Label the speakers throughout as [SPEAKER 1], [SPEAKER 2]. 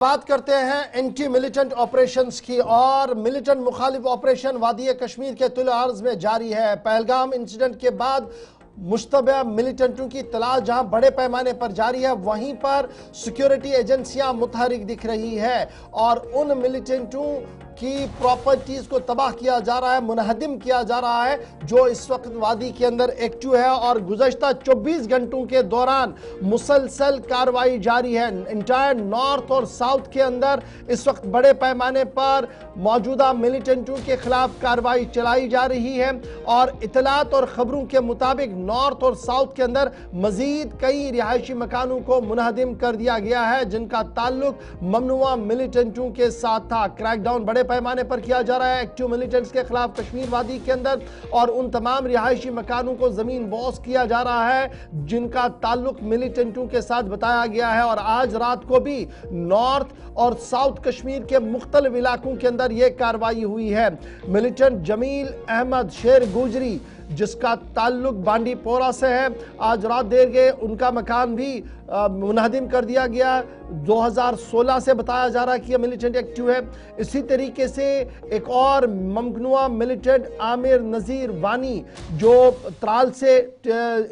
[SPEAKER 1] बात करते हैं एंटी मिलिटेंट ऑपरेशंस की और मिलिटेंट मुखालिफ ऑपरेशन वादी कश्मीर के तुल अर्ज में जारी है। पहलगाम इंसिडेंट के बाद मुश्तबा मिलिटेंटों की तलाश जहां बड़े पैमाने पर जारी है, वहीं पर सिक्योरिटी एजेंसियां मुतहरिक दिख रही है और उन मिलिटेंटों की प्रॉपर्टीज को तबाह किया जा रहा है, मुनहदिम किया जा रहा है, जो इस वक्त वादी के अंदर एक्टिव है। और गुज़श्ता 24 घंटों के दौरान मुसलसल कार्रवाई जारी है। इंटायर नॉर्थ और साउथ के अंदर इस वक्त बड़े पैमाने पर मौजूदा मिलिटेंटों के खिलाफ कार्रवाई चलाई जा रही है और इतलात और खबरों के मुताबिक नॉर्थ और साउथ के अंदर मजीद कई रिहायशी मकानों को मुनहदिम कर दिया गया है, जिनका ताल्लुक ममनुआ मिलिटेंटों के साथ था। क्रैकडाउन बड़े पैमाने पर किया जा रहा है एक्टिव मिलिटेंट्स के खिलाफ कश्मीर वादी के अंदर और उन तमाम रिहायशी मकानों को जमीन बॉस किया जा रहा है जिनका ताल्लुक मिलिटेंटों के साथ बताया गया है। और आज रात को भी नॉर्थ और साउथ कश्मीर के मुख्तलिफ इलाकों के अंदर यह कार्रवाई हुई है। मिलिटेंट जमील अहमद शेर गुजरी, जिसका ताल्लुक बांडीपोरा से है, आज रात देर गए उनका मकान भी मुनहदिम कर दिया गया। 2016 से बताया जा रहा है कि यह मिलिटेंट एक्टिव है। इसी तरीके से एक और ममनुआ मिलिटेंट आमिर नज़ीर वानी, जो त्राल से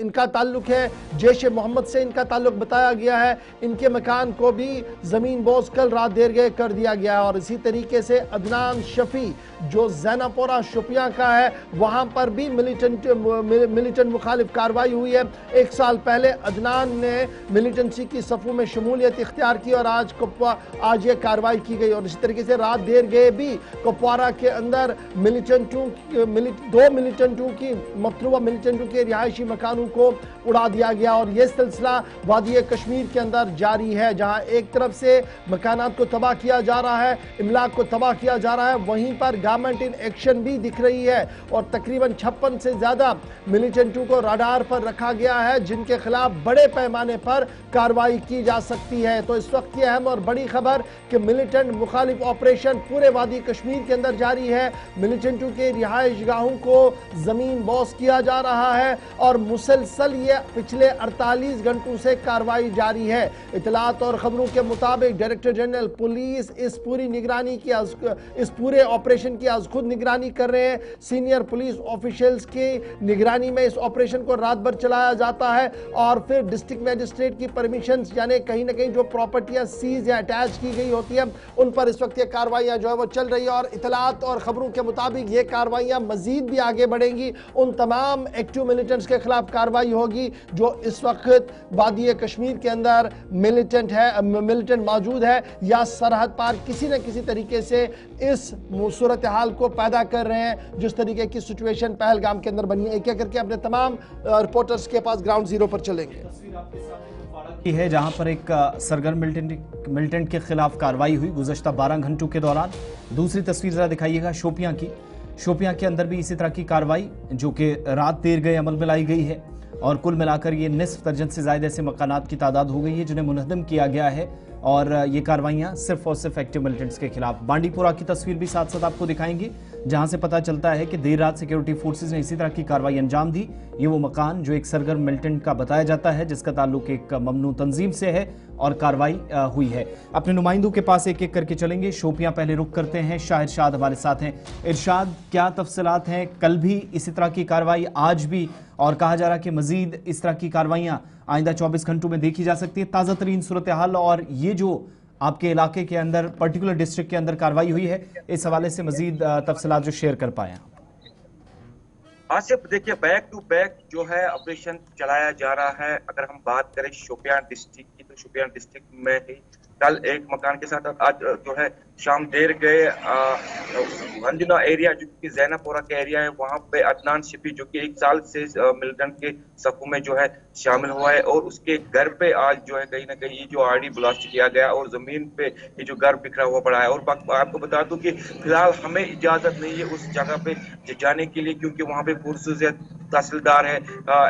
[SPEAKER 1] इनका ताल्लुक है, जैश मोहम्मद से इनका ताल्लुक बताया गया है, इनके मकान को भी ज़मीन बोझ कल रात देर गए कर दिया गया। और इसी तरीके से अदनान शफी, जो जैनापोरा शोपियां का है, वहाँ पर भी मिलिटेंट मुखालिफ कार्रवाई हुई है। एक साल पहले अदनान ने मिलिटेंसी की सफ़ों में शमूलियत इख्तियार की और आज ये कार्रवाई की गई। और इसी तरीके से रात देर गए भी कुपवारा के अंदर दो मिलिटेंटों की मतलूबा मिलिटेंटों के रिहायशी मकानों को उड़ा दिया गया। और यह सिलसिला वादी कश्मीर के अंदर जारी है, जहाँ एक तरफ से मकानात को तबाह किया जा रहा है, इमलाक को तबाह किया जा रहा है, वहीं पर गवर्नमेंट इन एक्शन भी दिख रही है और तकरीबन 56 से ज़्यादा मिलिटेंटों को रडार पर रखा गया है, जिनके खिलाफ बड़े पैमाने पर कार्रवाई की जा सकती है। तो इस वक्त की अहम और बड़ी खबर कि मिलिटेंट मुखालिफ ऑपरेशन पूरे वादी कश्मीर के अंदर जारी है। मिलिटेंटों के रिहाइश गाहों को जमीन बॉस किया जा रहा है और मुसलसल ये पिछले 48 घंटों से कार्रवाई जारी है। इतलात और खबरों के मुताबिक डायरेक्टर जनरल पुलिस इस पूरे ऑपरेशन की आज खुद निगरानी कर रहे हैं। सीनियर पुलिस ऑफिशियल्स की निगरानी में इस ऑपरेशन को रात भर चलाया जाता है और फिर डिस्ट्रिक्ट मजिस्ट्रेट की परमिशन, यानी कहीं ना कहीं जो प्रॉपर्टियां सीज या अटैच की गई होती है, उन पर इस वक्त ये कार्रवाइयां जो है वो चल रही है। और इतलात और खबरों के मुताबिक ये कार्रवाइयां मजीद भी आगे बढ़ेंगी। उन तमाम एक्टिव मिलिटेंट्स के खिलाफ कार्रवाई होगी जो इस वक्त वादी कश्मीर के अंदर मिलिटेंट मौजूद है या सरहद पार किसी न किसी तरीके से इस सूरत हाल को पैदा कर रहे हैं, जिस तरीके की सिचुएशन पहलगाम के अंदर बनी है। एक एक करके अपने तमाम रिपोर्टर्स के पास ग्राउंड जीरो पर चलेंगे।
[SPEAKER 2] है जहां पर एक सरगर्म मिलिटेंट के खिलाफ कार्रवाई हुई गुज़श्ता 12 घंटों के दौरान। दूसरी तस्वीर जरा दिखाइएगा शोपियां की। शोपियां के अंदर भी इसी तरह की कार्रवाई जो कि रात देर गए अमल में लाई गई है और कुल मिलाकर ये निस्फ दर्जन से ज़्यादा ऐसे मकानात की तादाद हो गई है जिन्हें मुनहदम किया गया है और ये कार्रवाइयाँ सिर्फ और सिर्फ एक्टिव मिलिटेंट्स के खिलाफ। बांडीपोरा की तस्वीर भी साथ साथ आपको दिखाएंगे जहां से पता चलता है कि देर रात सिक्योरिटी फोर्सेस ने इसी तरह की कार्रवाई अंजाम दी। ये वो मकान जो एक सरगर्म मिलिटेंट का बताया जाता है, जिसका ताल्लुक एक ममनू तंजीम से है और कार्रवाई हुई है। अपने नुमाइंदों के पास एक एक करके चलेंगे। शोपियां पहले रुक करते हैं, शाह इरशाद हमारे साथ हैं। इरशाद, क्या तफसीलात हैं? कल भी इसी तरह की कार्रवाई, आज भी, और कहा जा रहा है कि मजीद इस तरह की कार्रवाइयाँ आइंदा 24 घंटों में देखी जा सकती है। ताज़ा तरीन सूरत हाल और ये जो आपके इलाके के अंदर पर्टिकुलर डिस्ट्रिक्ट के अंदर कार्रवाई हुई है, इस हवाले से मजीद तफसीलात जो शेयर कर पाए।
[SPEAKER 3] आसिफ, देखिए, बैक टू बैक जो है ऑपरेशन चलाया जा रहा है। अगर हम बात करें शोपियां डिस्ट्रिक्ट की, तो शोपियां डिस्ट्रिक्ट में ही कल एक मकान के साथ आज जो है शाम देर गए अंजुना एरिया जो कि जैनापोरा का एरिया है, वहां पे अदनान शिफी जो कि 1 साल से मिलिटेंट के सफों में जो है शामिल हुआ है और उसके घर पे आज जो है कहीं ना कहीं ये जो आरडी ब्लास्ट किया गया और जमीन पे ये जो घर बिखरा हुआ पड़ा है। और आपको बता दूं कि फिलहाल हमें इजाजत नहीं है उस जगह पे जाने के लिए, क्योंकि वहां पे फोर्सेज है, तहसीलदार है,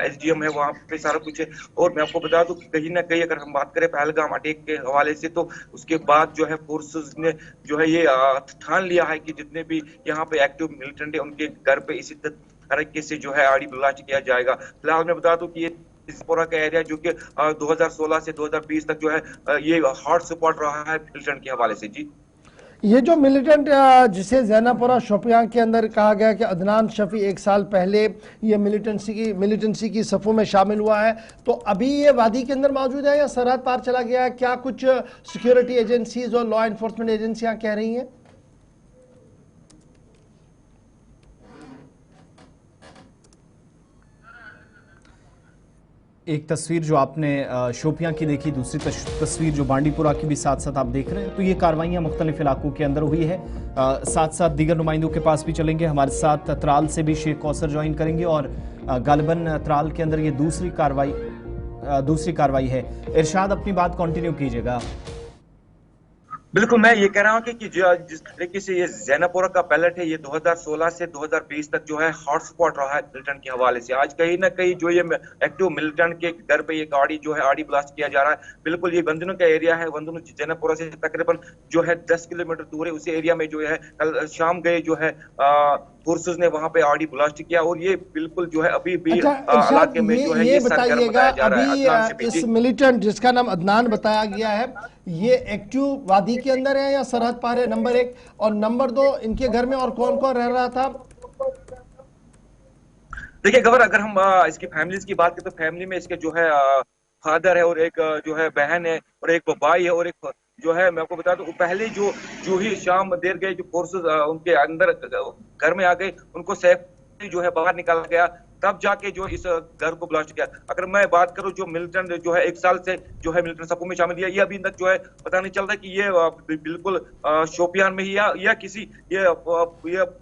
[SPEAKER 3] एसडीएम है, वहां पे सारा कुछ है। और मैं आपको बता दूं कि कहीं ना कहीं अगर हम बात करें पहलगाम अटैक के हवाले से, तो उसके बाद जो है फोर्सेज ने जो है ये ठान लिया है कि जितने भी यहाँ पे एक्टिव मिलिटेंट है उनके घर पे इसी तरीके से जो है आरडी ब्लास्ट किया जाएगा। फिलहाल मैं बता दूं कि ये इस्पोरा का एरिया जो कि 2016 से 2020 तक जो है ये हॉट स्पॉट रहा है मिलिटेंट के हवाले से। जी,
[SPEAKER 1] ये जो मिलिटेंट जिसे जैनापुरा शोपियां के अंदर कहा गया कि अदनान शफी 1 साल पहले ये मिलिटेंसी की सफ़ों में शामिल हुआ है, तो अभी ये वादी के अंदर मौजूद है या सरहद पार चला गया है? क्या कुछ सिक्योरिटी एजेंसीज और लॉ एनफोर्समेंट एजेंसियां कह रही हैं?
[SPEAKER 2] एक तस्वीर जो आपने शोपियां की देखी, दूसरी तस्वीर जो बांडीपुरा की भी साथ साथ आप देख रहे हैं, तो ये कार्रवाइयां मुख्तलिफ इलाकों के अंदर हुई है। साथ साथ दीगर नुमाइंदों के पास भी चलेंगे, हमारे साथ त्राल से भी शेख कौसर ज्वाइन करेंगे और गालिबन त्राल के अंदर ये दूसरी कार्रवाई है। इरशाद, अपनी बात कंटिन्यू कीजिएगा।
[SPEAKER 3] बिल्कुल, मैं ये कह रहा हूँ कि जिस तरीके से ये जैनापुरा का पैलेट है, ये 2016 से 2020 तक जो है हॉट स्पॉट रहा है मिलिटेंट के हवाले से। आज कहीं ना कहीं जो ये एक्टिव मिलिटेंट के घर पे ये गाड़ी जो है आड़ी ब्लास्ट किया जा रहा है। बिल्कुल, ये वंदनू का एरिया है, वंदनू जैनापुरा से तकरीबन जो है 10 किलोमीटर दूर है। उसी एरिया में जो है कल शाम गए जो है फोर्सेस ने वहां पे आड़ी ब्लास्ट किया और ये बिल्कुल जो है अभी भी इलाके में जो है ये
[SPEAKER 1] बताइएगा, अभी इस मिलिटेंट जिसका नाम अदनान बताया गया है, ये एक्टिव वादी के अंदर है या सरहद पार है? नंबर 1, और नंबर 2, इनके घर में और कौन कौन रह रहा था?
[SPEAKER 3] देखिए गवर, अगर हम इसकी फैमिलीज की बात करें तो फैमिली में इसके जो है फादर है और एक जो है बहन है और एक भाई है और एक जो है, मैं आपको बता दूं, पहले जो ही शाम देर गए जो फोर्सेस उनके अंदर घर में आ गए, उनको सेफ जो है बाहर निकाला गया, तब जाके जो इस घर को ब्लास्ट किया। अगर मैं बात करूं जो मिलिटेंट जो है 1 साल से जो है मिलिटेंट सफों में शामिल है, ये अभी तक जो है पता नहीं चल रहा कि ये बिल्कुल शोपियान में ही या किसी ये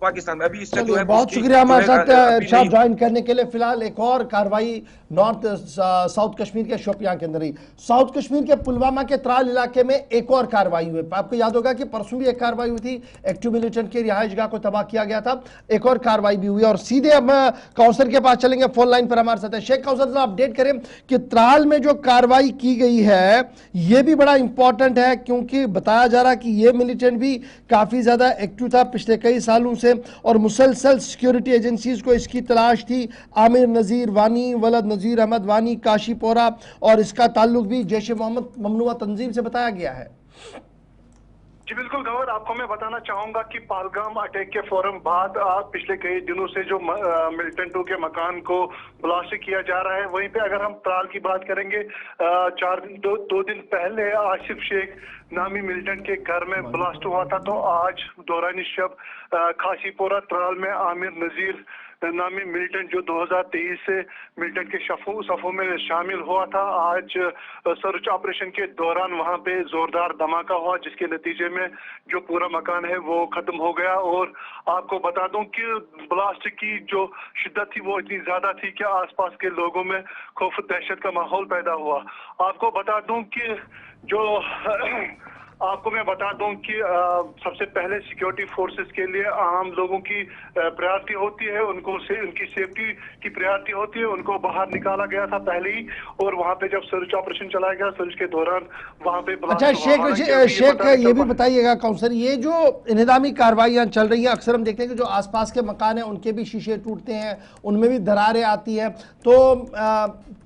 [SPEAKER 3] पाकिस्तान में अभी इसका जो है।
[SPEAKER 1] बहुत शुक्रिया हमारे साथ इरशाद ज्वाइन करने के लिए। फिलहाल एक और कार्रवाई नॉर्थ साउथ कश्मीर के शोपियान के अंदर ही, साउथ कश्मीर के पुलवामा के त्राल इलाके में एक और कार्रवाई हुई। आपको याद होगा कि परसों भी एक कार्रवाई हुई थी, एक्टिव मिलिटेंट के रिहाइशगाह को तबाह किया गया था, एक और कार्रवाई भी हुई। और सीधे अब कौसर के पास चलेंगे, फोन लाइन पर हमारे साथ है शेख कौसर। अपडेट करें कि त्राल में जो कार्रवाई की गई है यह भी बड़ा इंपॉर्टेंट है, क्योंकि बताया जा रहा है कि यह मिलिटेंट भी काफी ज्यादा एक्टिव था पिछले कई सालों से और मुसलसल सिक्योरिटी एजेंसीज को इसकी तलाश थी। आमिर नजीर वानी, वलद नजीर अहमद वानी, काशीपोरा, और इसका ताल्लुक भी जैश मोहम्मद ममनुआ तंजीम से बताया गया है।
[SPEAKER 4] जी बिल्कुल गवर, आपको मैं बताना चाहूंगा कि पहलगाम अटैक के फौरन बाद पिछले कई दिनों से जो मिलिटेंटों के मकान को ब्लास्ट किया जा रहा है, वहीं पे अगर हम त्राल की बात करेंगे, 2 दिन पहले आसिफ शेख नामी मिलिटेंट के घर में ब्लास्ट हुआ था। तो आज दौरान शब खासीपोरा त्राल में आमिर नजीर नामी मिलिटेंट जो 2023 से मिलिटेंट के सफों में शामिल हुआ था, आज सर्च ऑपरेशन के दौरान वहां पे जोरदार धमाका हुआ, जिसके नतीजे में जो पूरा मकान है वो खत्म हो गया। और आपको बता दूं कि ब्लास्ट की जो शिद्दत थी वो इतनी ज्यादा थी कि आसपास के लोगों में खौफ दहशत का माहौल पैदा हुआ। आपको बता दूं कि आपको मैं बता दूं कि सबसे पहले सिक्योरिटी फोर्सेस के लिए आम लोगों की प्रायोरिटी होती है, उनकी सेफ्टी की प्रायोरिटी होती है। उनको बाहर निकाला गया था पहले ही, और वहां पे जब सर्च ऑपरेशन चलाया गया, सर्च के दौरान वहां पे
[SPEAKER 1] अच्छा शेख ये भी बताइएगा कौंसर, ये जो इन्हिदामी कार्रवाइयां चल रही हैं, अक्सर हम देखते हैं कि जो आसपास के मकान हैं उनके भी शीशे टूटते हैं, उनमें भी दरारें आती हैं, तो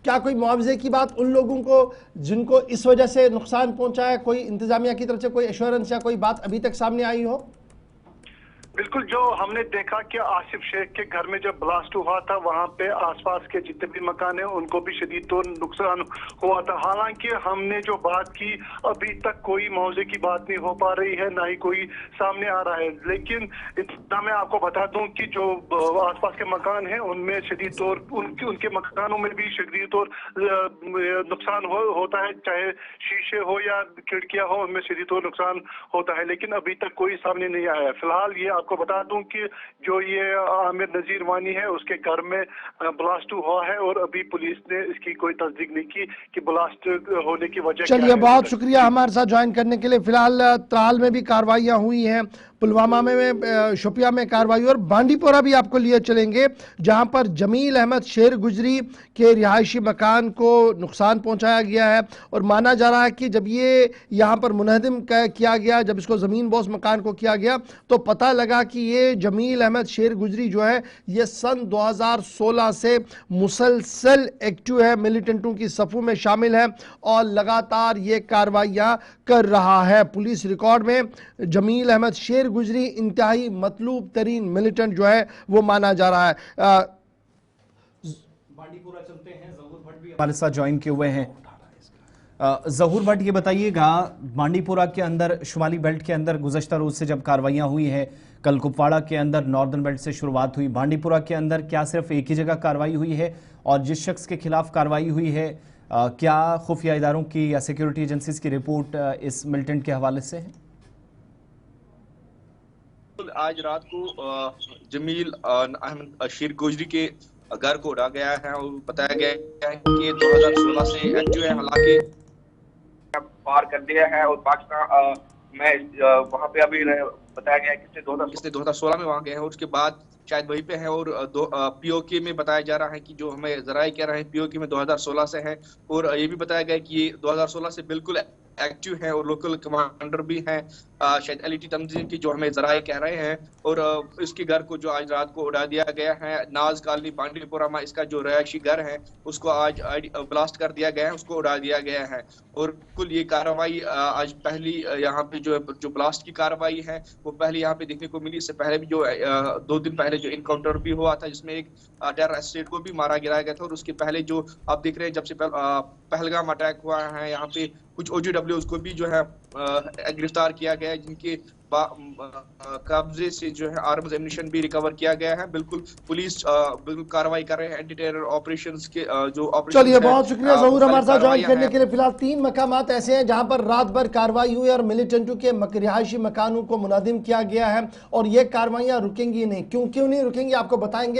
[SPEAKER 1] क्या कोई मुआवजे की बात उन लोगों को जिनको इस वजह से नुकसान पहुंचा है, कोई इंतजामिया की तरफ से कोई एश्योरेंस या कोई बात अभी तक सामने आई हो?
[SPEAKER 4] बिल्कुल, जो हमने देखा कि आसिफ शेख के घर में जब ब्लास्ट हुआ था, वहां पे आसपास के जितने भी मकान हैं उनको भी शदीद तो नुकसान हुआ था। हालांकि हमने जो बात की, अभी तक कोई मुआवजे की बात नहीं हो पा रही है, ना ही कोई सामने आ रहा है। लेकिन इतना मैं आपको बता दूं कि जो आसपास के मकान हैं उनमें शदीद तौर उनके मकानों में भी शदीद तौर नुकसान होता है, चाहे शीशे हो या खिड़कियां हो, उनमें शदीद तौर नुकसान होता है। लेकिन अभी तक कोई सामने नहीं आया है। फिलहाल ये आपको बता दूं कि जो ये आमिर नजीर वानी है उसके घर में ब्लास्ट हुआ है और अभी पुलिस ने इसकी कोई तस्दीक नहीं की कि ब्लास्ट होने की वजह क्या है।
[SPEAKER 1] चलिए, बहुत शुक्रिया हमारे साथ ज्वाइन करने के लिए। फिलहाल त्राल में भी कार्रवाइयां हुई हैं, पुलवामा में शोपिया में कार्रवाई और बांडीपोरा भी आपको लिए चलेंगे, जहां पर जमील अहमद शेर गुजरी के रिहायशी मकान को नुकसान पहुंचाया गया है। और माना जा रहा है कि जब ये यहां पर मुनहदिम किया गया, जब इसको ज़मीन बोस मकान को किया गया, तो पता लगा लगा कि ये जमील अहमद शेर गुजरी जो है ये सन 2016 से मुसलसल एक्टिव है, मिलिटेंटों की सफों में शामिल है और लगातार ये कार्रवाइयां कर रहा है। पुलिस रिकॉर्ड में जमील अहमद शेर गुजरी इंतहाई मतलूब तरीन मिलिटेंट जो है वो माना जा रहा है।
[SPEAKER 2] बांडीपुरा चलते हैं, जहूर भट्ट भी हमारे साथ ज्वाइन किए हुए हैं। जहूर भट्ट ये बताइएगा, बांडीपुरा के अंदर शुमाली बेल्ट के अंदर गुज़श्ता रोज से जब कार्रवाइयां हुई हैं, कल कुपवाड़ा के अंदर नॉर्दर्न बेल्ट से शुरुआत हुई, बांडीपुरा के अंदर क्या सिर्फ एक ही जगह कार्रवाई हुई है? और जिस शख्स के खिलाफ कार्रवाई हुई है क्या खुफिया इदारों की या सिक्योरिटी एजेंसीज की रिपोर्ट इस मिलिटेंट के हवाले से है?
[SPEAKER 5] आज रात को जमील अहमद शेर गोजरी के घर को उड़ा गया है और बताया गया है कि 2016 से एक्टिव है, हालांकि पार कर दिया है और पाकिस्तान में वहां पे अभी बताया गया है कि 2016 में वहां गए हैं और उसके बाद शायद वहीं पे है। और पीओके में बताया जा रहा है कि जो हमें जराए कह रहे हैं पीओके में 2016 से है, और ये भी बताया गया है कि ये 2016 से बिल्कुल एक्टिव है और लोकल कमांडर भी हैं शायद एलईटी तंजीम की, जो हमें जराए कह रहे हैं। और इसके घर को जो आज रात को उड़ा दिया गया है, नाज कॉलोनी बांडीपुरा में इसका जो रहायशी घर है उसको आज ब्लास्ट कर दिया गया है, उसको उड़ा दिया गया है। और कुल ये कार्रवाई आज पहली यहाँ पे जो ब्लास्ट की कार्रवाई है वो पहली यहाँ पे देखने को मिली। इससे पहले भी जो 2 दिन पहले जो इनकाउंटर भी हुआ था जिसमें एक टेरर एस्टेट को भी मारा गिराया गया था, और उसके पहले जो आप देख रहे हैं जब से पहलगाम अटैक हुआ है यहाँ पे कुछ OGWs को भी जो है गिरफ्तार किया गया है, जिनके कब्जे से जो है आर्म्स एम्यूनिशन भी रिकवर किया गया है। बिल्कुल पुलिस बिल्कुल कार्रवाई कर रहे हैं एंटी टेरर ऑपरेशंस के जो ऑपरेशन।
[SPEAKER 1] चलिए बहुत शुक्रिया जहूर हमारे साथ ज्वाइन करने के लिए। फिलहाल 3 मकामात ऐसे हैं जहां पर रात भर कार्रवाई हुई और मिलिटेंटों के रिहायशी मकानों को मुनादिम किया गया है और ये कार्रवाइयां रुकेंगी नहीं। क्यों नहीं रुकेंगी आपको बताएंगे।